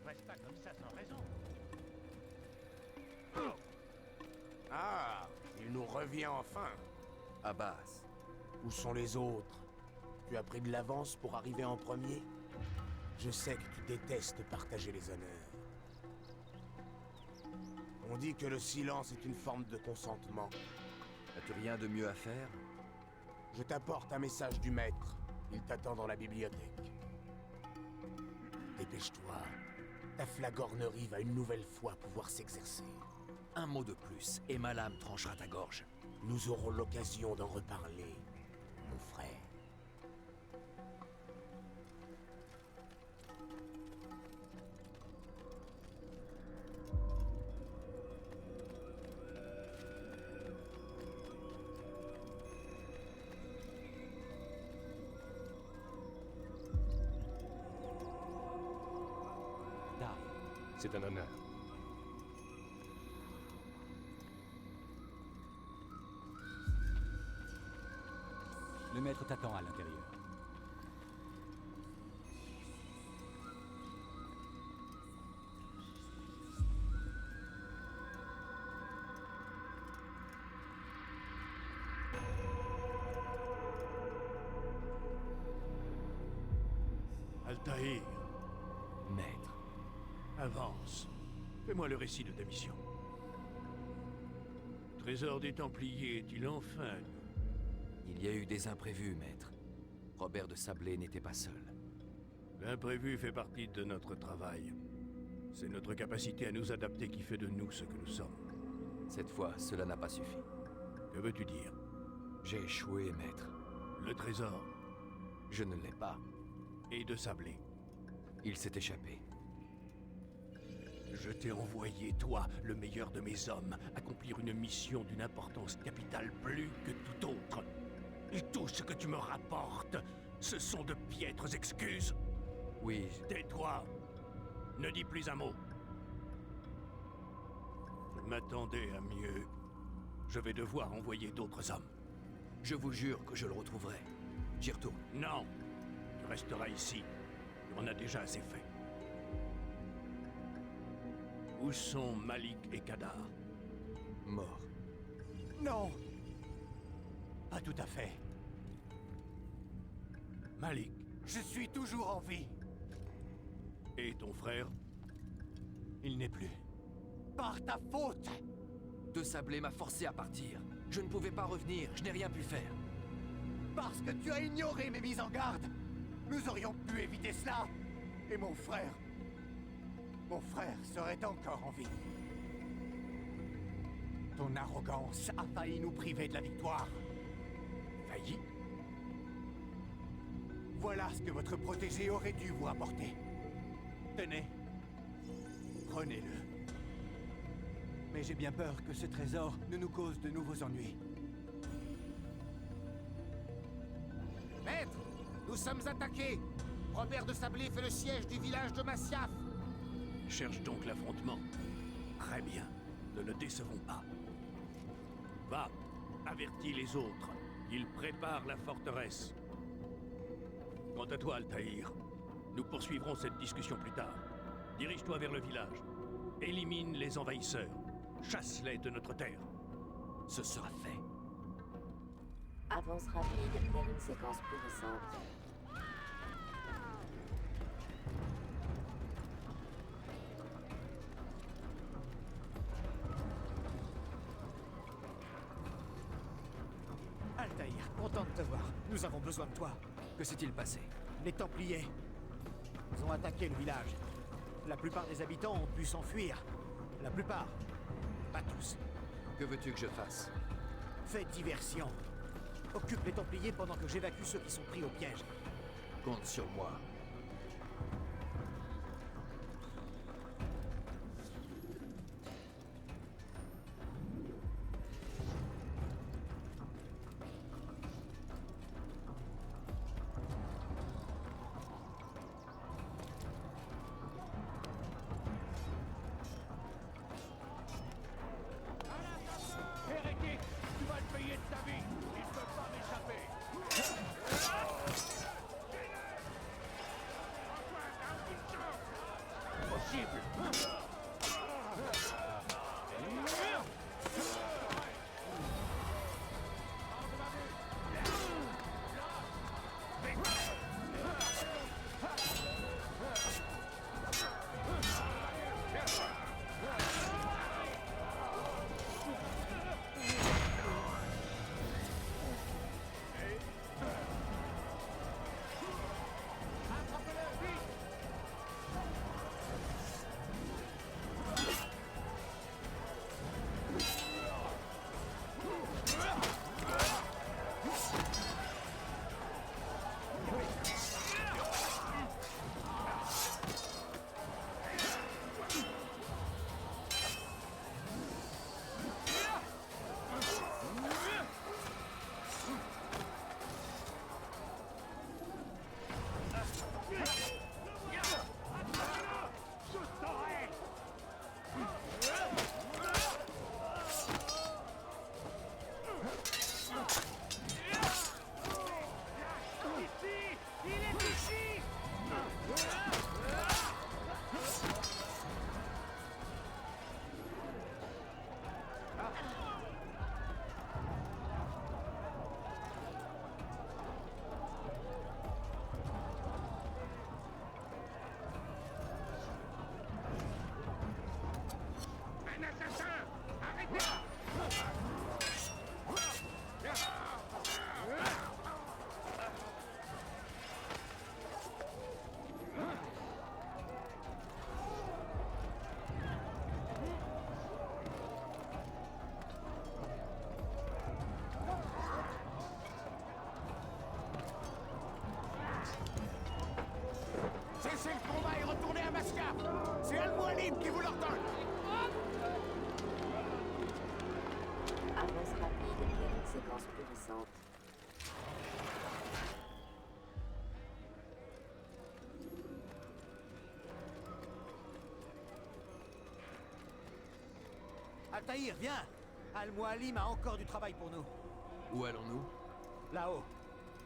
progresse pas comme ça sans raison. Ah, il nous revient enfin. Abbas, Où sont les autres? Tu as pris de l'avance pour arriver en premier? Je sais que tu détestes partager les honneurs. On dit que le silence est une forme de consentement. as-tu rien de mieux à faire? Je t'apporte un message du maître. Il t'attend dans la bibliothèque. Dépêche-toi. Ta flagornerie va une nouvelle fois pouvoir s'exercer. Un mot de plus, et ma lame tranchera ta gorge. Nous aurons l'occasion d'en reparler, mon frère. Dari, C'est un honneur. le maître t'attend à l'intérieur. Altaïr, Maître, avance. Fais-moi le récit de ta mission. Trésor des Templiers est-il enfin à nous? il y a eu des imprévus, maître. Robert de Sablé n'était pas seul. L'imprévu fait partie de notre travail. C'est notre capacité à nous adapter qui fait de nous ce que nous sommes. Cette fois, cela n'a pas suffi. Que veux-tu dire? J'ai échoué, maître. Le trésor Je ne l'ai pas. et de Sablé. Il s'est échappé. Je t'ai envoyé, toi, le meilleur de mes hommes, accomplir une mission d'une importance capitale plus que tout autre. Et tout ce que tu me rapportes, ce sont de piètres excuses. Oui, Tais-toi. Ne dis plus un mot. Je m'attendais à mieux. Je vais devoir envoyer d'autres hommes. je vous jure que je le retrouverai. J'y retourne. Non. Tu resteras ici. On a déjà assez fait. Où sont Malik et Kadar? Mort. Non! Pas tout à fait. Malik Je suis toujours en vie. et ton frère? Il n'est plus. Par ta faute! De Sablé m'a forcé à partir. Je ne pouvais pas revenir, je n'ai rien pu faire. Parce que tu as ignoré mes mises en garde! Nous aurions pu éviter cela! Et mon frère serait encore en vie. Ton arrogance a failli nous priver de la victoire. Failli? Voilà ce que votre protégé aurait dû vous rapporter. Tenez. Prenez-le. Mais j'ai bien peur que ce trésor ne nous cause de nouveaux ennuis. Maître, nous sommes attaqués. Robert de Sablé fait le siège du village de Masyaf. Cherche donc l'affrontement. Très bien. Ne le décevons pas. Va, avertis les autres. Ils préparent la forteresse. Quant à toi, Altaïr, nous poursuivrons cette discussion plus tard. Dirige-toi vers le village. Élimine les envahisseurs. Chasse-les de notre terre. Ce sera fait. Avance rapide vers une séquence plus récente. Altaïr, content de te voir. Nous avons besoin de toi. Que s'est-il passé? Les Templiers. Ils ont attaqué le village. La plupart des habitants ont pu s'enfuir. La plupart. Pas tous. Que veux-tu que je fasse? Fais diversion. Occupe les Templiers pendant que j'évacue ceux qui sont pris au piège. Compte sur moi. Hérétique, tu vas le payer de ta vie. Il ne peut pas m'échapper. C'est Al-Mualim qui vous l'ordonne! Avance rapide vers une séquence plus récente. Altaïr, viens! Al-Mualim a encore du travail pour nous. Où allons-nous? Là-haut,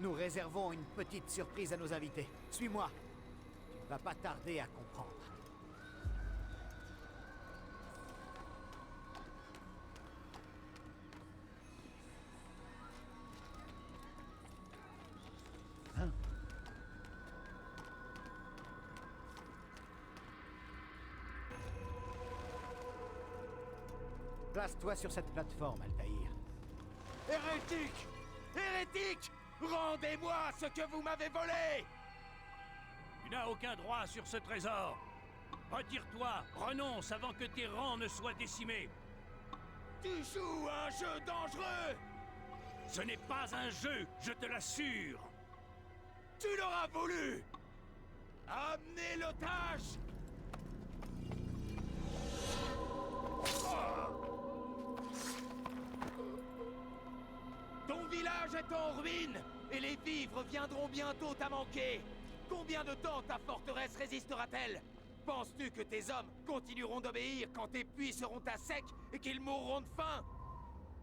nous réservons une petite surprise à nos invités. Suis-moi. Tu ne vas pas tarder à comprendre. Hein? Place-toi sur cette plateforme, Altaïr. Hérétique! Hérétique! Rendez-moi ce que vous m'avez volé! Tu n'as aucun droit sur ce trésor. Retire-toi, renonce avant que tes rangs ne soient décimés. Tu joues à un jeu dangereux! Ce n'est pas un jeu, je te l'assure. Tu l'auras voulu! Amenez l'otage! Ton village est en ruine, et les vivres viendront bientôt à manquer. Combien de temps ta forteresse résistera-t-elle? Penses-tu que tes hommes continueront d'obéir quand tes puits seront à sec et qu'ils mourront de faim?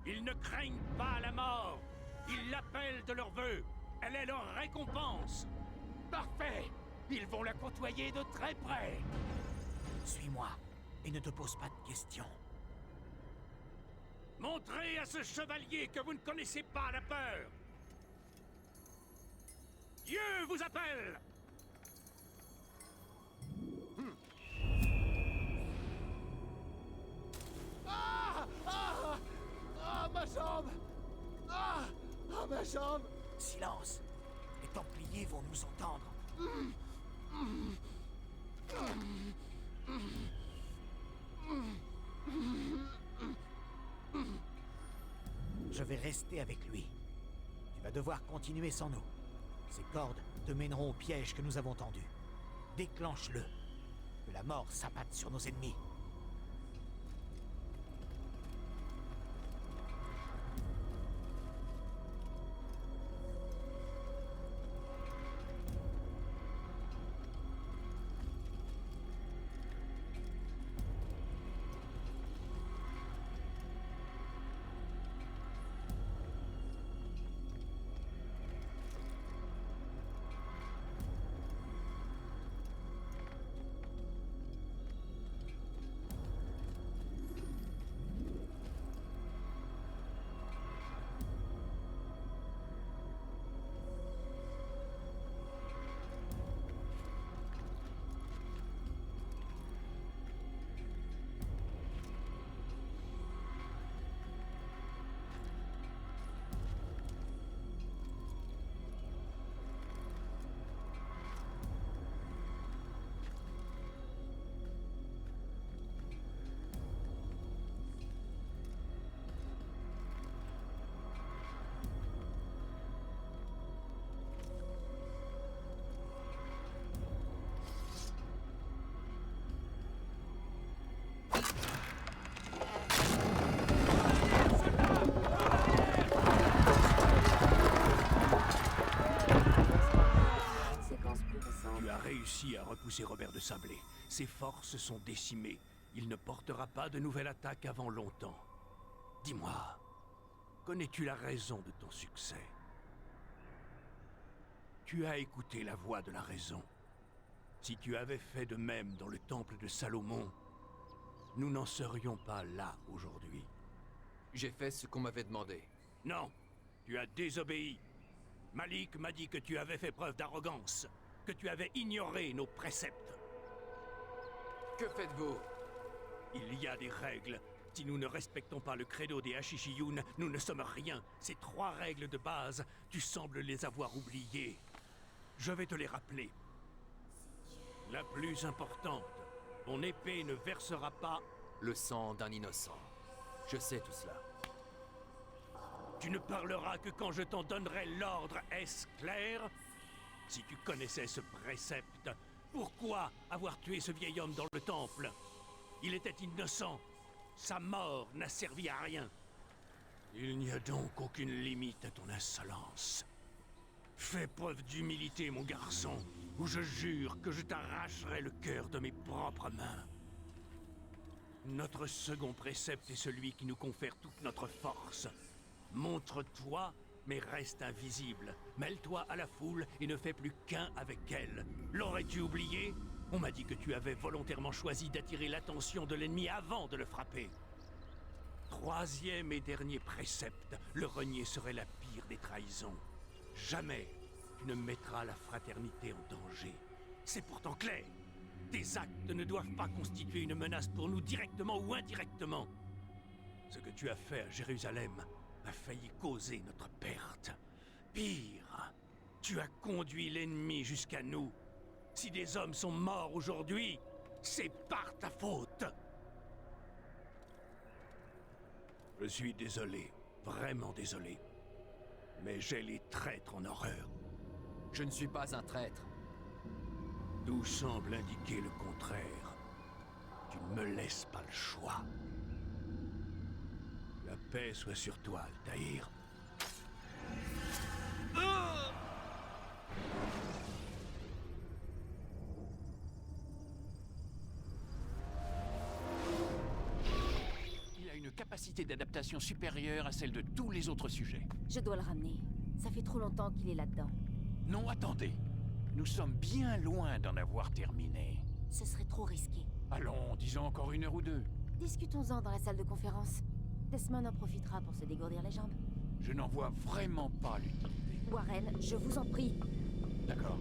Ils ne craignent pas la mort. Ils l'appellent de leur vœu. Elle est leur récompense. Parfait! Ils vont la côtoyer de très près. Suis-moi et ne te pose pas de questions. Montrez à ce chevalier que vous ne connaissez pas la peur. Dieu vous appelle. Ah! Ah! Ah, ma jambe! Ah! Ah, ma jambe! Silence. Les Templiers vont nous entendre. Je vais rester avec lui. Tu vas devoir continuer sans nous. Ces cordes te mèneront au piège que nous avons tendu. Déclenche-le. Que la mort s'abatte sur nos ennemis. réussi à repousser Robert de Sablé. Ses forces sont décimées. Il ne portera pas de nouvelle attaque avant longtemps. Dis-moi, connais-tu la raison de ton succès? Tu as écouté la voix de la raison. Si tu avais fait de même dans le temple de Salomon, nous n'en serions pas là aujourd'hui. J'ai fait ce qu'on m'avait demandé. Non, tu as désobéi. Malik m'a dit que tu avais fait preuve d'arrogance, que tu avais ignoré nos préceptes. Que faites-vous? Il y a des règles. Si nous ne respectons pas le credo des Hashishiyoun, nous ne sommes rien. Ces 3 règles de base, tu sembles les avoir oubliées. Je vais te les rappeler. La plus importante, ton épée ne versera pas le sang d'un innocent. Je sais tout cela. Tu ne parleras que quand je t'en donnerai l'ordre, est-ce clair? Si tu connaissais ce précepte, Pourquoi avoir tué ce vieil homme dans le temple? Il était innocent. Sa mort n'a servi à rien. Il n'y a donc aucune limite à ton insolence. Fais preuve d'humilité, mon garçon, ou je jure que je t'arracherai le cœur de mes propres mains. Notre second précepte est celui qui nous confère toute notre force. Montre-toi, mais reste invisible. Mêle-toi à la foule et ne fais plus qu'un avec elle. L'aurais-tu oublié? On m'a dit que tu avais volontairement choisi d'attirer l'attention de l'ennemi avant de le frapper. Troisième et dernier précepte, le renier serait la pire des trahisons. Jamais tu ne mettras la fraternité en danger. C'est pourtant clair. Tes actes ne doivent pas constituer une menace pour nous directement ou indirectement. Ce que tu as fait à Jérusalem a failli causer notre perte. Pire, tu as conduit l'ennemi jusqu'à nous. Si des hommes sont morts aujourd'hui, c'est par ta faute. Je suis désolé, vraiment désolé. Mais j'ai les traîtres en horreur. Je ne suis pas un traître. Tout semble indiquer le contraire. Tu ne me laisses pas le choix. La paix soit sur toi, Altaïr. Il a une capacité d'adaptation supérieure à celle de tous les autres sujets. Je dois le ramener. Ça fait trop longtemps qu'il est là-dedans. Non, attendez. Nous sommes bien loin d'en avoir terminé. Ce serait trop risqué. Allons, disons encore 1 heure ou 2. Discutons-en dans la salle de conférence. Desmond en profitera pour se dégourdir les jambes. Je n'en vois vraiment pas l'utilité. Warren, je vous en prie. D'accord.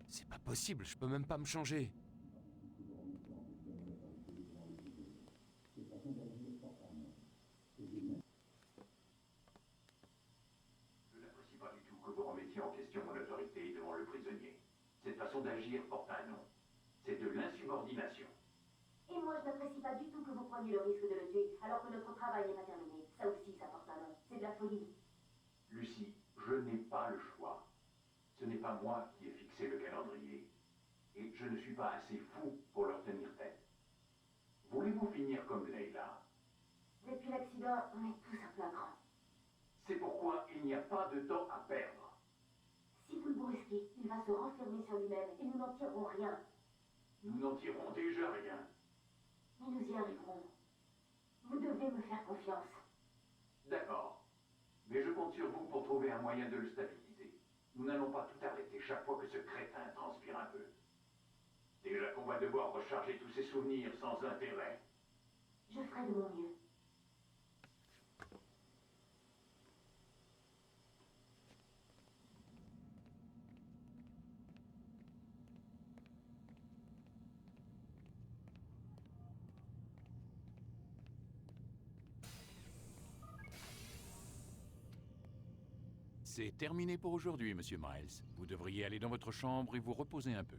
C'est pas possible, je peux même pas me changer. Je n'apprécie pas du tout que vous remettiez en question mon autorité devant le prisonnier. Cette façon d'agir porte un nom. C'est de l'insubordination. Et moi, je n'apprécie pas du tout que vous preniez le risque de le tuer, alors que notre travail n'est pas terminé. Ça aussi, ça porte un nom. C'est de la folie. Lucie, je n'ai pas le choix. Ce n'est pas moi qui ai fixé le calendrier. Et je ne suis pas assez fou pour leur tenir tête. Voulez-vous finir comme Leila? Depuis l'accident, on est tous un peu à cran. C'est pourquoi il n'y a pas de temps à perdre. Si vous le brusquez, il va se renfermer sur lui-même et nous n'en tirerons rien. Nous n'en tirons déjà rien. Mais nous y arriverons. Vous devez me faire confiance. D'accord. Mais je compte sur vous pour trouver un moyen de le stabiliser. Nous n'allons pas tout arrêter chaque fois que ce crétin transpire un peu. Déjà qu'on va devoir recharger tous ses souvenirs sans intérêt. Je ferai de mon mieux. C'est terminé pour aujourd'hui, Monsieur Miles. Vous devriez aller dans votre chambre et vous reposer un peu.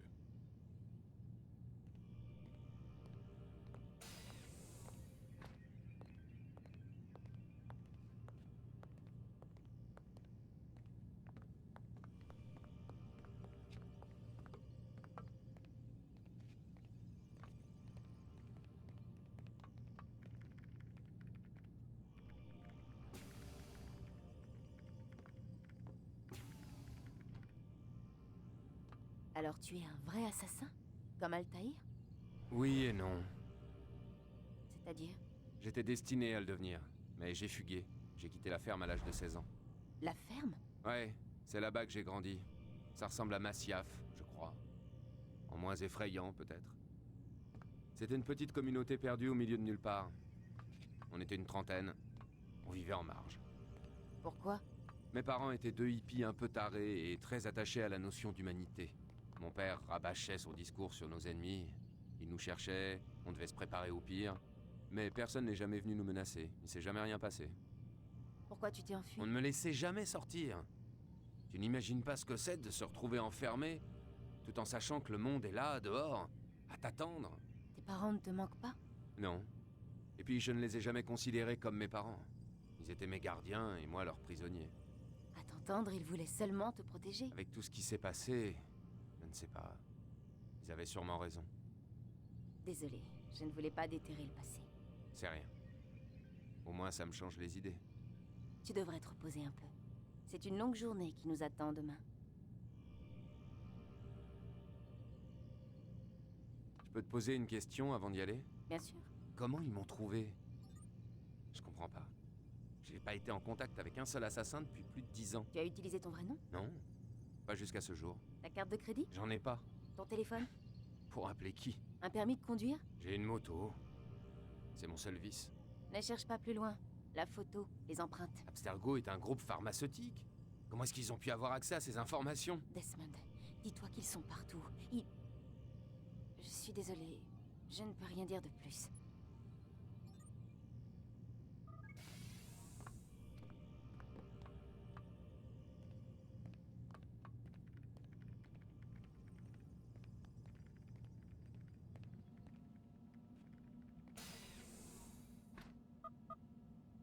Alors tu es un vrai assassin? Comme Altaïr? Oui et non. C'est-à-dire? J'étais destiné à le devenir, mais j'ai fugué. J'ai quitté la ferme à l'âge de 16 ans. La ferme? Ouais, c'est là-bas que j'ai grandi. Ça ressemble à Masyaf, je crois. En moins effrayant, peut-être. C'était une petite communauté perdue au milieu de nulle part. On était une trentaine. On vivait en marge. Pourquoi? Mes parents étaient deux hippies un peu tarés et très attachés à la notion d'humanité. Mon père rabâchait son discours sur nos ennemis. Ils nous cherchaient, on devait se préparer au pire, mais personne n'est jamais venu nous menacer. Il s'est jamais rien passé. Pourquoi tu t'es enfui? On ne me laissait jamais sortir. Tu n'imagines pas ce que c'est de se retrouver enfermé, tout en sachant que le monde est là, dehors, à t'attendre. Tes parents ne te manquent pas? Non. Et puis je ne les ai jamais considérés comme mes parents. Ils étaient mes gardiens et moi leur prisonnier. À t'entendre, ils voulaient seulement te protéger. Avec tout ce qui s'est passé, je ne sais pas. Ils avaient sûrement raison. Désolée, je ne voulais pas déterrer le passé. C'est rien. Au moins ça me change les idées. Tu devrais te reposer un peu. C'est une longue journée qui nous attend demain. Je peux te poser une question avant d'y aller? Bien sûr. Comment ils m'ont trouvé? Je comprends pas. J'ai pas été en contact avec un seul assassin depuis plus de 10 ans. Tu as utilisé ton vrai nom? Non, pas jusqu'à ce jour. Ta carte de crédit? J'en ai pas. Ton téléphone? Pour appeler qui? Un permis de conduire? J'ai une moto. C'est mon seul vice. Ne cherche pas plus loin. La photo, les empreintes. Abstergo est un groupe pharmaceutique. Comment est-ce qu'ils ont pu avoir accès à ces informations? Desmond, dis-toi qu'ils sont partout. Je suis désolée. Je ne peux rien dire de plus.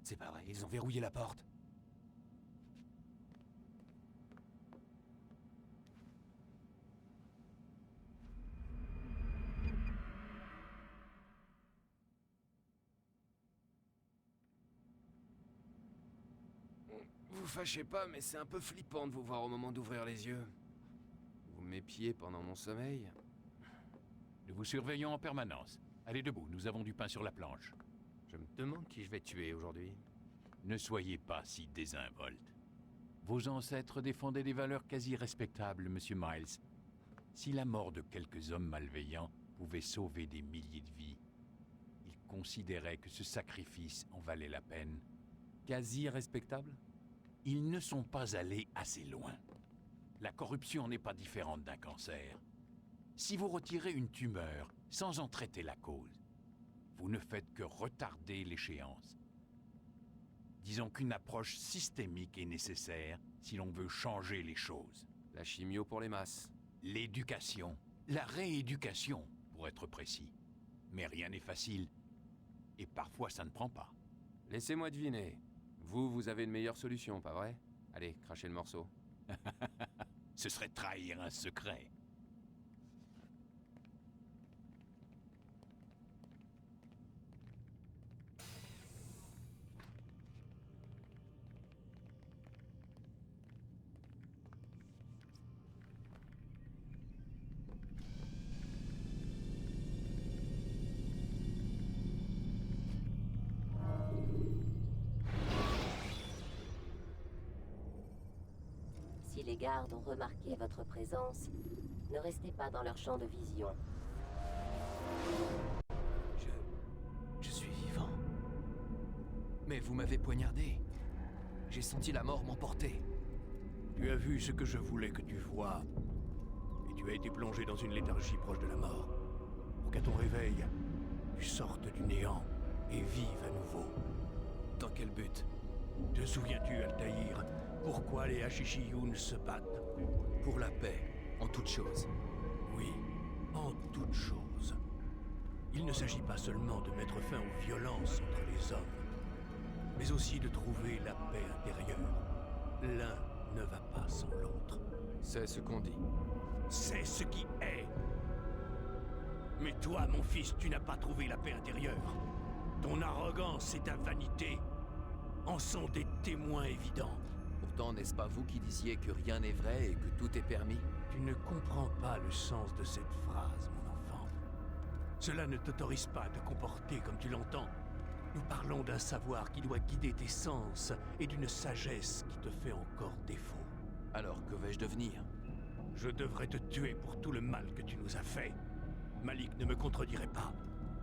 C'est pas vrai, ils ont verrouillé la porte. Vous fâchez pas, mais c'est un peu flippant de vous voir au moment d'ouvrir les yeux. Vous m'épiez pendant mon sommeil. Nous vous surveillons en permanence. Allez debout, nous avons du pain sur la planche. Je me demande qui je vais tuer aujourd'hui. Ne soyez pas si désinvolte. Vos ancêtres défendaient des valeurs quasi respectables, Monsieur Miles. Si la mort de quelques hommes malveillants pouvait sauver des milliers de vies, ils considéraient que ce sacrifice en valait la peine. Quasi respectable? Ils ne sont pas allés assez loin. La corruption n'est pas différente d'un cancer. Si vous retirez une tumeur sans en traiter la cause, vous ne faites que retarder l'échéance. Disons qu'une approche systémique est nécessaire si l'on veut changer les choses. La chimio pour les masses. L'éducation, la rééducation, pour être précis. Mais rien n'est facile. Et parfois ça ne prend pas. Laissez-moi deviner. Vous avez une meilleure solution, pas vrai? Allez, crachez le morceau. Ce serait trahir un secret. Si les gardes ont remarqué votre présence, ne restez pas dans leur champ de vision. Je suis vivant. Mais vous m'avez poignardé. J'ai senti la mort m'emporter. Tu as vu ce que je voulais que tu voies. Et tu as été plongé dans une léthargie proche de la mort. Pour qu'à ton réveil, tu sortes du néant et vives à nouveau. Dans quel but? Te souviens-tu, Altaïr, pourquoi les Hashishiyun se battent? Pour la paix, en toute chose. Oui, en toute chose. Il ne s'agit pas seulement de mettre fin aux violences entre les hommes, mais aussi de trouver la paix intérieure. L'un ne va pas sans l'autre. C'est ce qu'on dit. C'est ce qui est. Mais toi, mon fils, tu n'as pas trouvé la paix intérieure. Ton arrogance et ta vanité en sont des témoins évidents. Pourtant, n'est-ce pas vous qui disiez que rien n'est vrai et que tout est permis? Tu ne comprends pas le sens de cette phrase, mon enfant. Cela ne t'autorise pas à te comporter comme tu l'entends. Nous parlons d'un savoir qui doit guider tes sens et d'une sagesse qui te fait encore défaut. Alors, que vais-je devenir? Je devrais te tuer pour tout le mal que tu nous as fait. Malik ne me contredirait pas.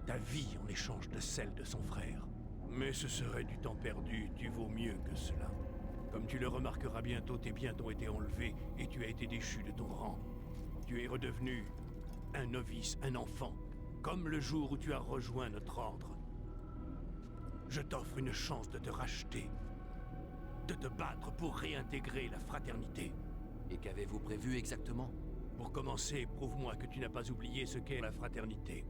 Ta vie en échange de celle de son frère. Mais ce serait du temps perdu, tu vaux mieux que cela. Comme tu le remarqueras bientôt, tes biens t'ont été enlevés et tu as été déchu de ton rang. Tu es redevenu un novice, un enfant. Comme le jour où tu as rejoint notre ordre. Je t'offre une chance de te racheter. De te battre pour réintégrer la fraternité. Et qu'avez-vous prévu exactement? Pour commencer, prouve-moi que tu n'as pas oublié ce qu'est la fraternité.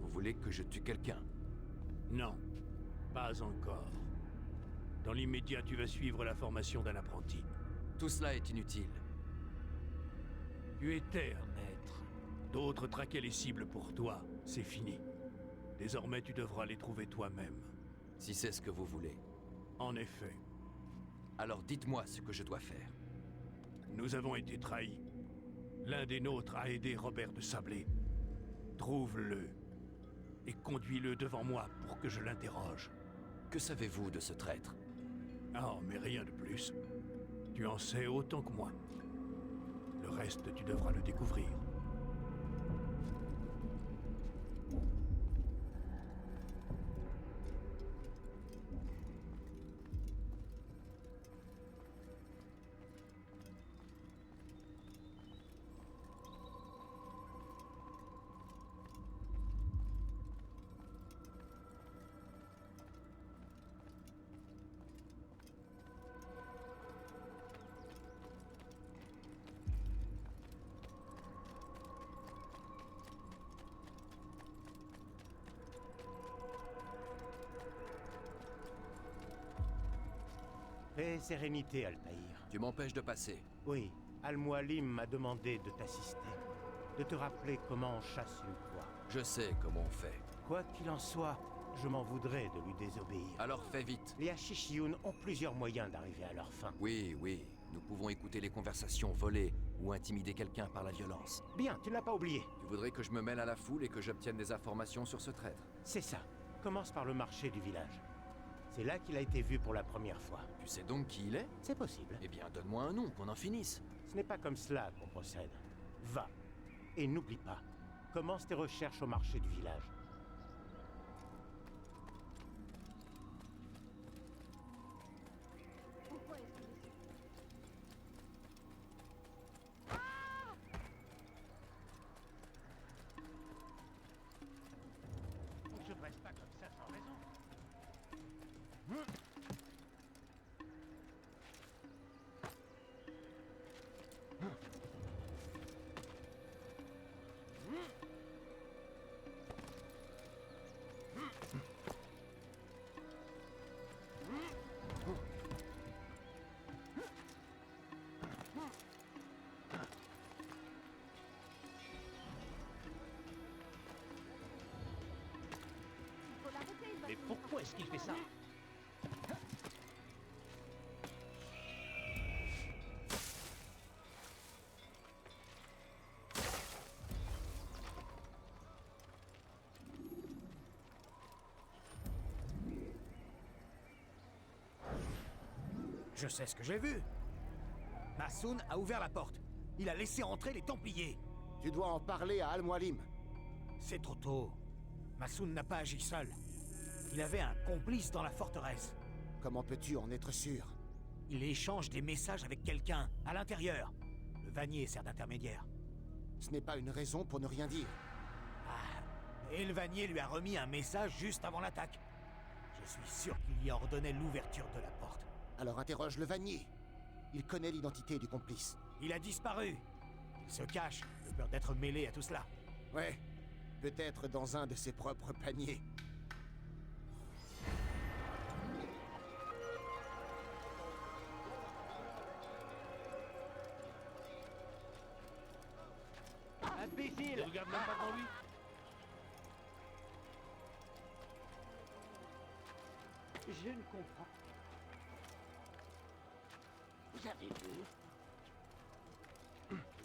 Vous voulez que je tue quelqu'un? Non, pas encore. Dans l'immédiat, tu vas suivre la formation d'un apprenti. Tout cela est inutile. Tu étais un maître. D'autres traquaient les cibles pour toi. C'est fini. Désormais, tu devras les trouver toi-même. Si c'est ce que vous voulez. En effet. Alors dites-moi ce que je dois faire. Nous avons été trahis. L'un des nôtres a aidé Robert de Sablé. Trouve-le. Et conduis-le devant moi pour que je l'interroge. Que savez-vous de ce traître? Oh, mais rien de plus. Tu en sais autant que moi. Le reste, tu devras le découvrir. Paix et sérénité, Altaïr. Tu m'empêches de passer. Oui, Al-Mualim m'a demandé de t'assister, de te rappeler comment on chasse une proie. Je sais comment on fait. Quoi qu'il en soit, je m'en voudrais de lui désobéir. Alors fais vite. Les Hashishiyun ont plusieurs moyens d'arriver à leur fin. Oui, oui. Nous pouvons écouter les conversations, voler ou intimider quelqu'un par la violence. Bien, tu ne l'as pas oublié. Tu voudrais que je me mêle à la foule et que j'obtienne des informations sur ce traître? C'est ça. Commence par le marché du village. C'est là qu'il a été vu pour la première fois. Tu sais donc qui il est? C'est possible. Eh bien, donne-moi un nom, qu'on en finisse. Ce n'est pas comme cela qu'on procède. Va. Et n'oublie pas, commence tes recherches au marché du village. On se presse pas comme ça sans raison. Mais pourquoi est-ce qu'il fait ça? Je sais ce que j'ai vu. Massoun a ouvert la porte. Il a laissé entrer les Templiers. Tu dois en parler à Al-Mualim. C'est trop tôt. Massoun n'a pas agi seul. Il avait un complice dans la forteresse. Comment peux-tu en être sûr? Il échange des messages avec quelqu'un, à l'intérieur. Le Vannier sert d'intermédiaire. Ce n'est pas une raison pour ne rien dire. Ah, et le Vannier lui a remis un message juste avant l'attaque. Je suis sûr qu'il y a ordonné l'ouverture de la porte. Alors interroge le Vannier. Il connaît l'identité du complice. Il a disparu. Il se cache, de peur d'être mêlé à tout cela. Ouais, peut-être dans un de ses propres paniers. Imbécile! Regarde même pas devant lui. Je ne comprends. Vous avez vu?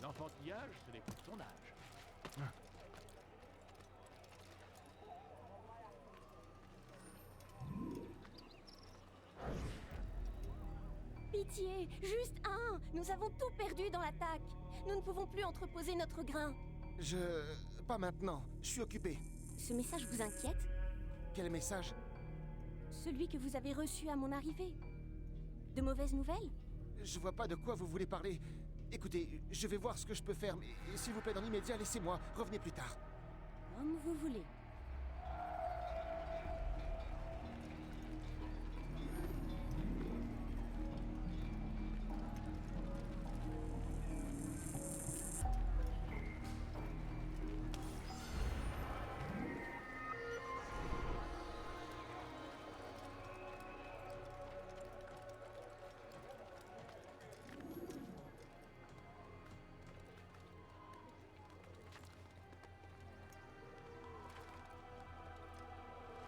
L'enfantillage, ce n'est plus de son âge. Pitié, juste un! Nous avons tout perdu dans l'attaque. Nous ne pouvons plus entreposer notre grain. Pas maintenant. Je suis occupé. Ce message vous inquiète? Quel message? Celui que vous avez reçu à mon arrivée. De mauvaises nouvelles? Je vois pas de quoi vous voulez parler. Écoutez, je vais voir ce que je peux faire, mais s'il vous plaît, dans l'immédiat, laissez-moi. Revenez plus tard. Comme vous voulez.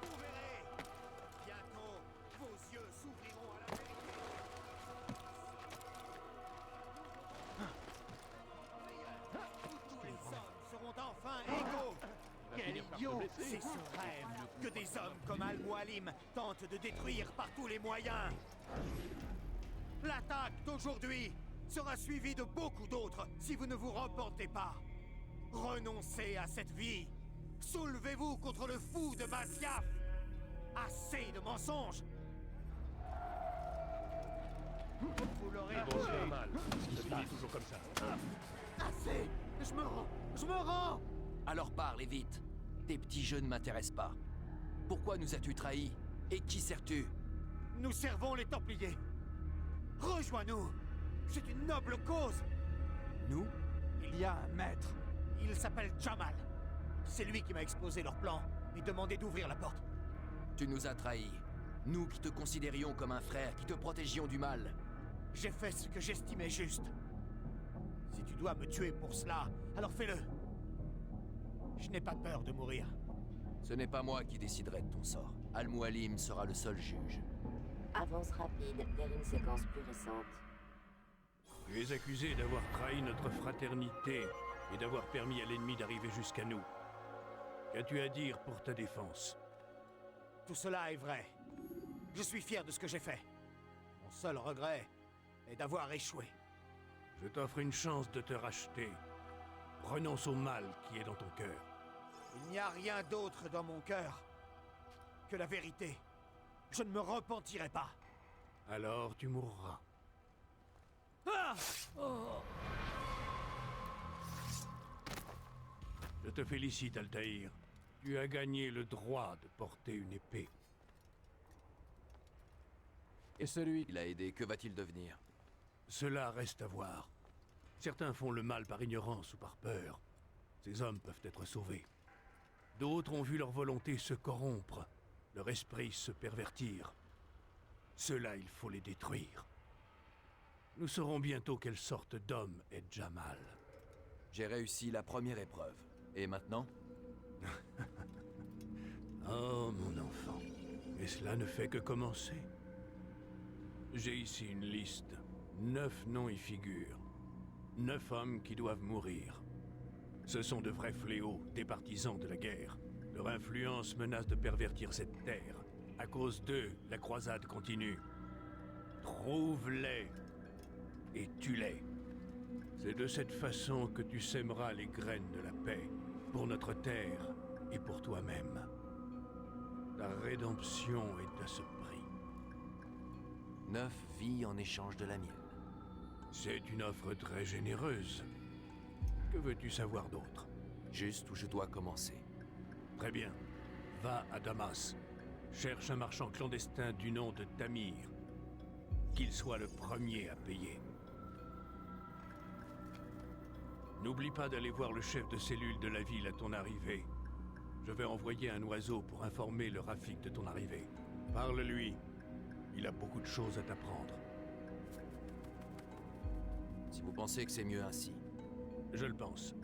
Vous verrez. Bientôt, vos yeux s'ouvriront à la vérité. Tous les hommes seront enfin égaux. Quel idiot! C'est ce rêve que des hommes comme Al-Mualim tentent de détruire par tous les moyens. L'attaque d'aujourd'hui sera suivie de beaucoup d'autres si vous ne vous repentez pas. Renoncez à cette vie. Soulevez-vous contre le fou de Masyaf. Assez de mensonges. Vous l'aurez Bon, c'est trouvé. normal. Ça finit toujours comme ça. Assez. Je me rends. Je me rends. Alors parle et vite. Tes petits jeux ne m'intéressent pas. Pourquoi nous as-tu trahis? Et qui sers-tu? Nous servons les Templiers. Rejoins-nous. C'est une noble cause. Nous? Il y a un maître. Il s'appelle Jamal. C'est lui qui m'a exposé leur plan et demandé d'ouvrir la porte. Tu nous as trahis. Nous qui te considérions comme un frère, qui te protégions du mal. J'ai fait ce que j'estimais juste. Si tu dois me tuer pour cela, alors fais-le. Je n'ai pas peur de mourir. Ce n'est pas moi qui déciderai de ton sort. Al-Mualim sera le seul juge. Avance rapide vers une séquence plus récente. Tu es accusé d'avoir trahi notre fraternité et d'avoir permis à l'ennemi d'arriver jusqu'à nous. Qu'as-tu à dire pour ta défense? Tout cela est vrai. Je suis fier de ce que j'ai fait. Mon seul regret est d'avoir échoué. Je t'offre une chance de te racheter. Renonce au mal qui est dans ton cœur. Il n'y a rien d'autre dans mon cœur que la vérité. Je ne me repentirai pas. Alors tu mourras. Ah! Oh! Je te félicite, Altaïr. Tu as gagné le droit de porter une épée. Et celui qui l'a aidé, que va-t-il devenir? Cela reste à voir. Certains font le mal par ignorance ou par peur. Ces hommes peuvent être sauvés. D'autres ont vu leur volonté se corrompre, leur esprit se pervertir. Ceux-là, il faut les détruire. Nous saurons bientôt quelle sorte d'homme est Jamal. J'ai réussi la première épreuve. Et maintenant? Oh, mon enfant. Et cela ne fait que commencer. J'ai ici une liste. 9 noms y figurent. 9 hommes qui doivent mourir. Ce sont de vrais fléaux, des partisans de la guerre. Leur influence menace de pervertir cette terre. À cause d'eux, la croisade continue. Trouve-les et tue-les. C'est de cette façon que tu sèmeras les graines de la paix, pour notre terre et pour toi-même. Ta rédemption est à ce prix. 9 vies en échange de la mienne. C'est une offre très généreuse. Que veux-tu savoir d'autre? Juste où je dois commencer. Très bien. Va à Damas. Cherche un marchand clandestin du nom de Tamir. Qu'il soit le premier à payer. N'oublie pas d'aller voir le chef de cellule de la ville à ton arrivée. Je vais envoyer un oiseau pour informer le Rafik de ton arrivée. Parle-lui. Il a beaucoup de choses à t'apprendre. Si vous pensez que c'est mieux ainsi. Je le pense.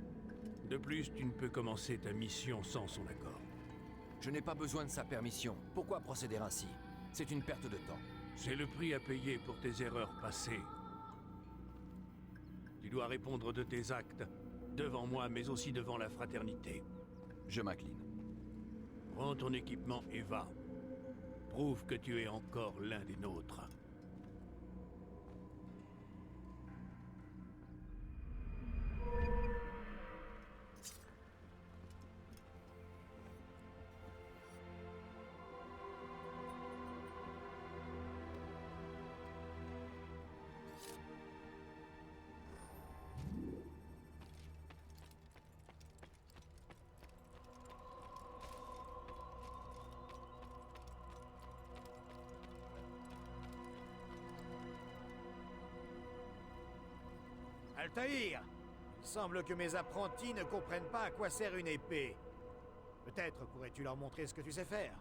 De plus, tu ne peux commencer ta mission sans son accord. Je n'ai pas besoin de sa permission. Pourquoi procéder ainsi? C'est une perte de temps. C'est le prix à payer pour tes erreurs passées. Tu dois répondre de tes actes, devant moi, mais aussi devant la fraternité. Je m'incline. Prends ton équipement et va. Prouve que tu es encore l'un des nôtres. Altaïr! Il semble que mes apprentis ne comprennent pas à quoi sert une épée. Peut-être pourrais-tu leur montrer ce que tu sais faire.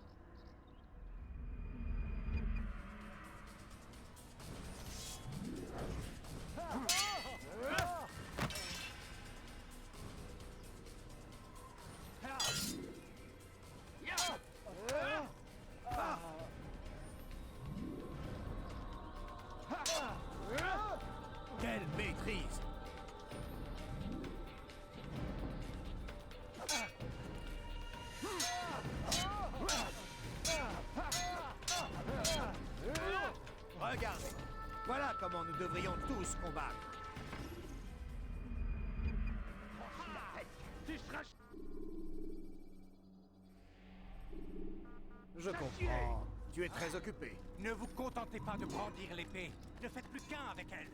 Quelle maîtrise! Regardez, voilà comment nous devrions tous combattre. Je comprends. Tu es très occupé. Ne vous contentez pas de brandir l'épée. Ne faites plus qu'un avec elle.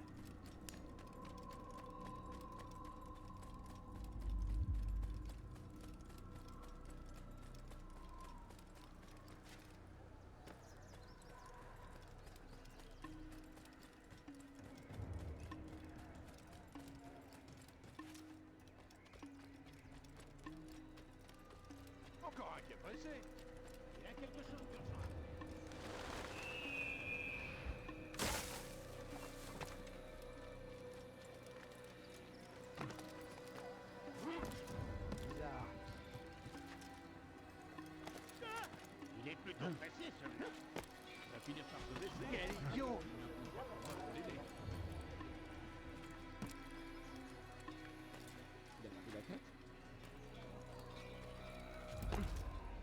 Encore un qui est pressé. Il y a quelque chose d'urgent. Bizarre. Il est plutôt pressé, celui-là. Il va finir par se baisser. Quel idiot! Il a pris la tête?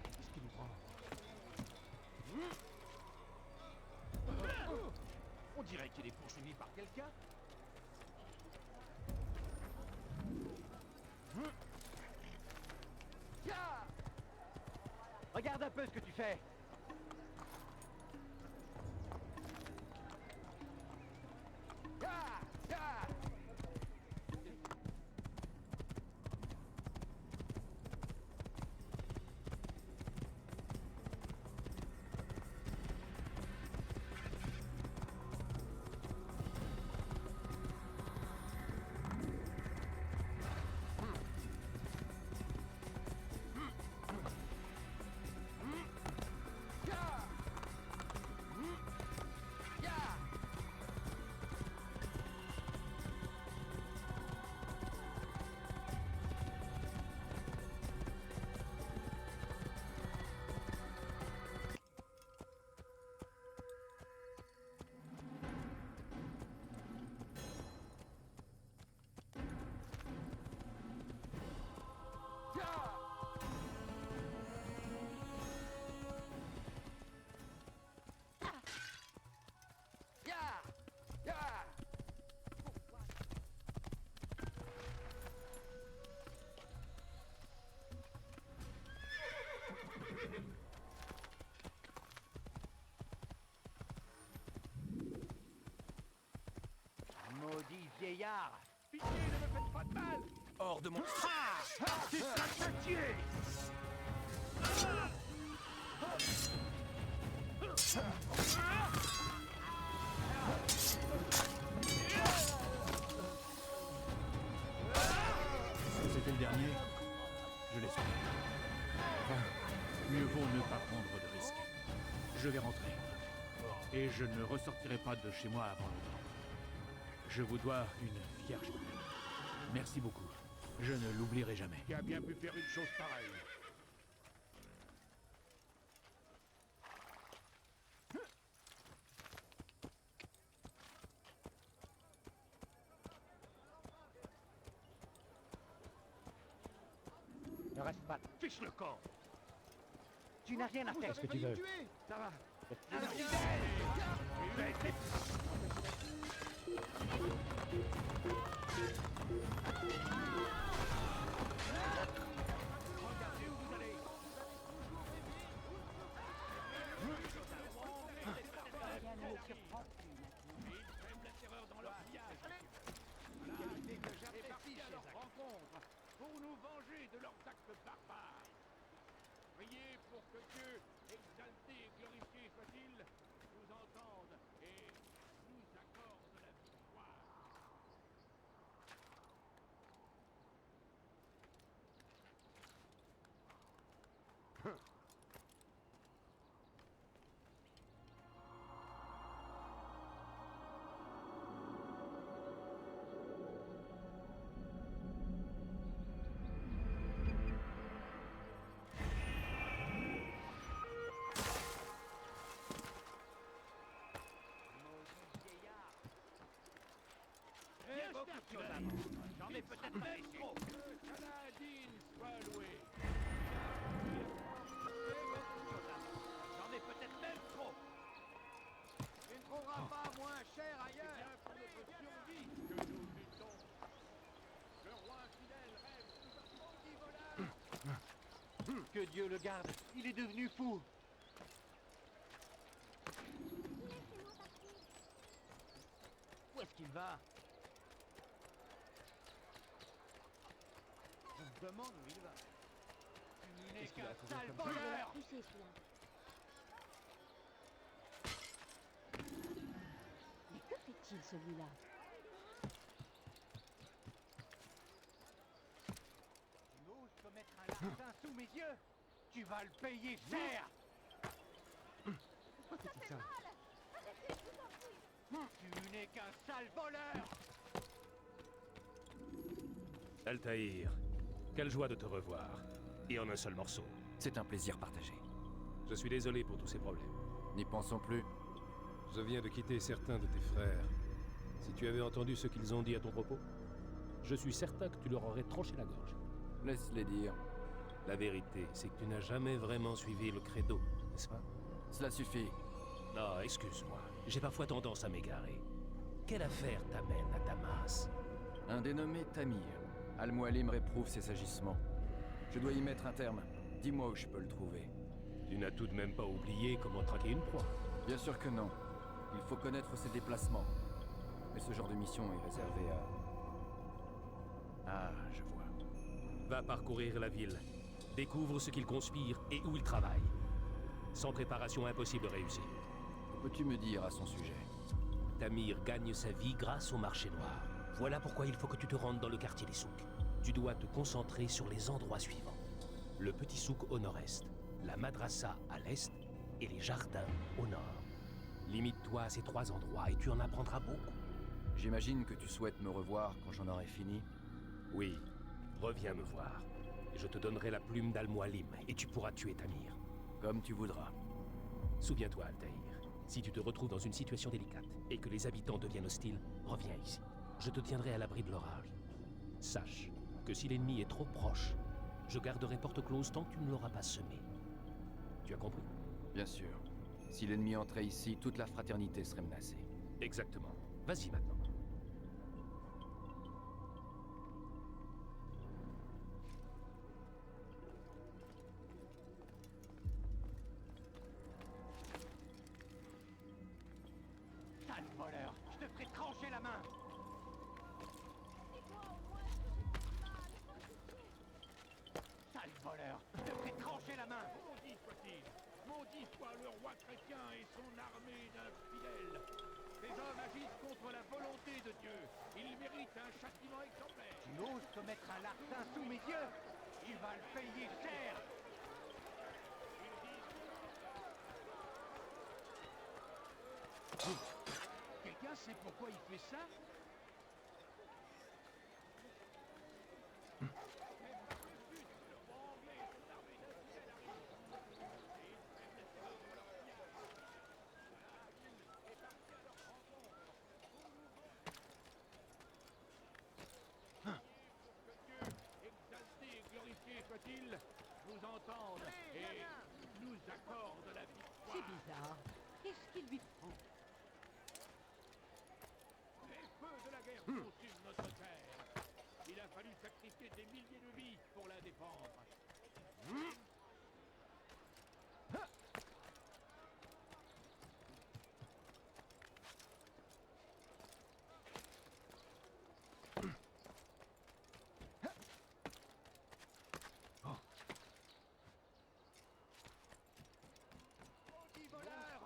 Qu'est-ce qu'il nous prend? On dirait qu'il est poursuivi par quelqu'un. Regarde un peu ce que tu fais. Maudit vieillard! Pitié, ne me faites pas de mal! Hors de mon... Tu seras châtié! Si c'était le dernier, je l'ai sauvé. Enfin, mieux vaut ne pas prendre de risques. Je vais rentrer. Et je ne ressortirai pas de chez moi avant longtemps. Je vous dois une vierge. Merci beaucoup. Je ne l'oublierai jamais. Qui a bien pu faire une chose pareille? Ne reste pas. Fiche le camp! Tu n'as rien à faire. Qu'est-ce que tu veux? Ça va. Regardez où vous allez! Rien ne me surprend plus maintenant. Ils sèment la terreur dans leur village. L'idée que j'apprécie à leur rencontre pour nous venger de leurs actes barbares. Priez pour que Dieu, exalté et glorifié soit-il, nous entende et nous accorde la victoire. J'en ai peut-être même trop. J'en ai peut-être même trop. Tu ne trouveras pas moins cher ailleurs. C'est pour notre survie que nous luttons. Le roi fidèle rêve sous un bandit volage. Que Dieu le garde, il est devenu fou. Où est-ce qu'il va? Je me demande où il va. Tu n'es qu'un sale voleur! Touché celui-là. Mais que fait-il celui-là? Tu oses te mettre un larcin sous mes yeux? Tu vas le payer cher! Pourquoi fait-il ça? Tu n'es qu'un sale voleur! Altaïr, quelle joie de te revoir. Et en un seul morceau. C'est un plaisir partagé. Je suis désolé pour tous ces problèmes. N'y pensons plus. Je viens de quitter certains de tes frères. Si tu avais entendu ce qu'ils ont dit à ton propos, je suis certain que tu leur aurais tranché la gorge. Laisse-les dire. La vérité, c'est que tu n'as jamais vraiment suivi le credo, n'est-ce pas? Cela suffit. Non, excuse-moi. J'ai parfois tendance à m'égarer. Quelle affaire t'amène à Damas? Un dénommé Tamir. Al-Mualim réprouve ses agissements. Je dois y mettre un terme. Dis-moi où je peux le trouver. Tu n'as tout de même pas oublié comment traquer une proie? Bien sûr que non. Il faut connaître ses déplacements. Mais ce genre de mission est réservé à... Ah, je vois. Va parcourir la ville. Découvre ce qu'il conspire et où il travaille. Sans préparation, impossible de réussir. Que peux-tu me dire à son sujet? Tamir gagne sa vie grâce au marché noir. Voilà pourquoi il faut que tu te rendes dans le quartier des souks. Tu dois te concentrer sur les endroits suivants. Le petit souk au nord-est, la madrasa à l'est et les jardins au nord. Limite-toi à ces 3 endroits et tu en apprendras beaucoup. J'imagine que tu souhaites me revoir quand j'en aurai fini? Oui, reviens me voir. Je te donnerai la plume d'Al-Mualim et tu pourras tuer Tamir. Comme tu voudras. Souviens-toi, Altaïr, si tu te retrouves dans une situation délicate et que les habitants deviennent hostiles, reviens ici. Je te tiendrai à l'abri de l'orage. Sache que si l'ennemi est trop proche, je garderai porte close tant que tu ne l'auras pas semé. Tu as compris? Bien sûr. Si l'ennemi entrait ici, toute la fraternité serait menacée. Exactement. Vas-y maintenant. Sale voleur, je te ferai trancher la main! Sale voleur, je te ferai trancher la main! Maudit soit-il! Maudit soit le roi chrétien et son armée d'infidèles! Ces hommes agissent contre la volonté de Dieu. Ils méritent un châtiment exemplaire. Tu oses te mettre un larcin sous mes yeux? Il va le payer cher! Quelqu'un sait pourquoi il fait ça? Exalté et glorifié soit-il, nous entende et nous accorde la victoire. C'est bizarre. Qu'est-ce qu'il lui prend? Les feux de la guerre consument notre terre. Il a fallu sacrifier des milliers de vies pour la défendre. Maudit voleur!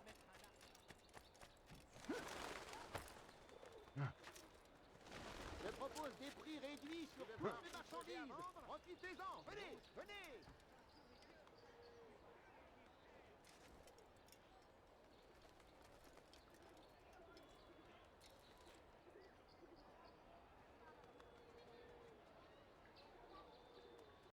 Je propose des prix réduits sur plein de marchandises. Profitez-en, venez, venez.